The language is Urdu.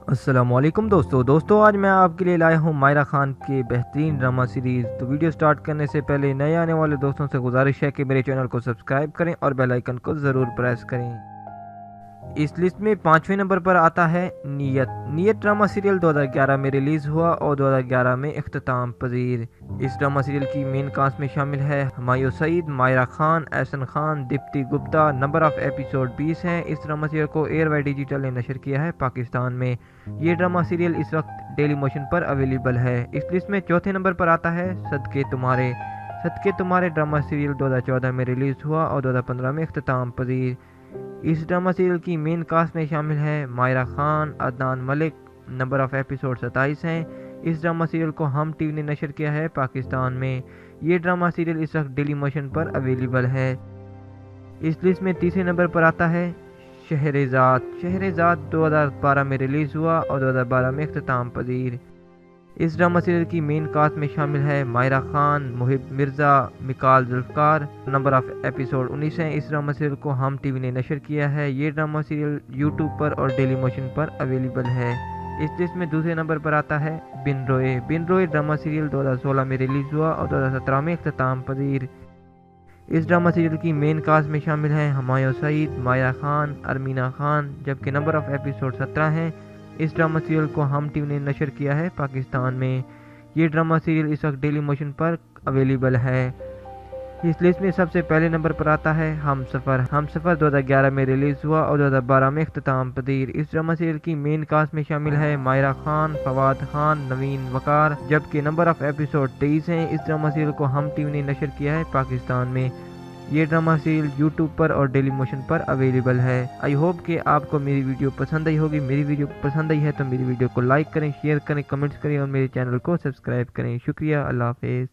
السلام علیکم دوستوں آج میں آپ کے لیے لایا ہوں مائرہ خان کے بہترین ڈرامہ سیریز۔ تو ویڈیو سٹارٹ کرنے سے پہلے نئے آنے والے دوستوں سے گزارش ہے کہ میرے چینل کو سبسکرائب کریں اور بیل آئیکن کو ضرور پریس کریں۔ اس لسٹ میں 5ویں نمبر پر آتا ہے نیت ڈرامہ سیریل 2011 میں ریلیز ہوا اور 2011 میں اختتام پذیر۔ اس ڈرامہ سیریل کی مین کاسٹ میں شامل ہے Humayun Saeed, Maira Khan, Ahsan Khan, Dipti Gupta. Number of episode 20 ہیں۔ اس ڈرامہ سیریل کو ایئر وائی ڈیجیٹل نے نشر کیا ہے پاکستان میں۔ یہ ڈرامہ سیریل اس وقت ڈیلی موشن پر اویلیبل ہے۔ اس لسٹ میں چوتھے نمبر پر آتا ہے صدقے تمہارے ڈرامہ سیریل 2014 میں ریلیز ہوا اور 2015 میں اختتام پذیر۔ اس ڈرامہ سیریل کی مین کاسٹ میں شامل ہے مائرہ خان، عدنان ملک۔ نمبر آف ایپیسوڈ 27 ہیں۔ اس ڈرامہ سیریل کو ہم ٹی وی نے نشر کیا ہے پاکستان میں۔ یہ ڈرامہ سیریل اس وقت ڈیلی موشن پر اویلیبل ہے۔ اس لسٹ میں تیسرے نمبر پر آتا ہے شہرزاد 2012 میں ریلیز ہوا اور 2012 میں اختتام پذیر۔ اس ڈرامہ سیریل کی مین کاسٹ میں شامل ہے Maira Khan, Mohib Mirza, Mikaal Zulfiqar. Number of episode 19 ہیں۔ اس ڈرامہ سیریل کو ہم ٹی وی نے نشر کیا ہے۔ یہ ڈرامہ سیریل یوٹیوب پر اور ڈیلی موشن پر اویلیبل ہے۔ اس لسٹ میں دوسرے نمبر پر آتا ہے بن روئے ڈرامہ سیریل 2016 میں ریلیز ہوا اور 2017 میں اختتام پذیر۔ اس ڈرامہ سیریل کی مین کاسٹ میں شامل ہیں ہمایوں سعید، مائرہ خان، ارمینا خان، جبکہ نمبر آف ایپیسوڈ 17 ہیں۔ اس ڈرامہ سیریل کو ہم ٹی وی نے نشر کیا ہے پاکستان میں۔ یہ ڈرامہ سیریل اس وقت ڈیلی موشن پر اویلیبل ہے۔ اس لسٹ میں سب سے پہلے نمبر پر آتا ہے ہم سفر 2011 میں ریلیز ہوا اور 2012 میں اختتام پذیر۔ اس ڈرامہ سیریل کی مین کاسٹ میں شامل ہے مائرہ خان، فواد خان، نوین وقار، جبکہ نمبر آف ایپیسوڈ 23 ہیں۔ اس ڈرامہ سیریل کو ہم ٹی وی نے نشر کیا ہے پاکستان میں۔ یہ ڈرامہ سیریل یوٹیوب پر اور ڈیلی موشن پر اویلیبل ہے۔ آئی ہوپ کہ آپ کو میری ویڈیو پسند آئی ہوگی۔ میری ویڈیو پسند آئی ہے تو میری ویڈیو کو لائک کریں، شیئر کریں، کمنٹس کریں اور میرے چینل کو سبسکرائب کریں۔ شکریہ، اللہ حافظ۔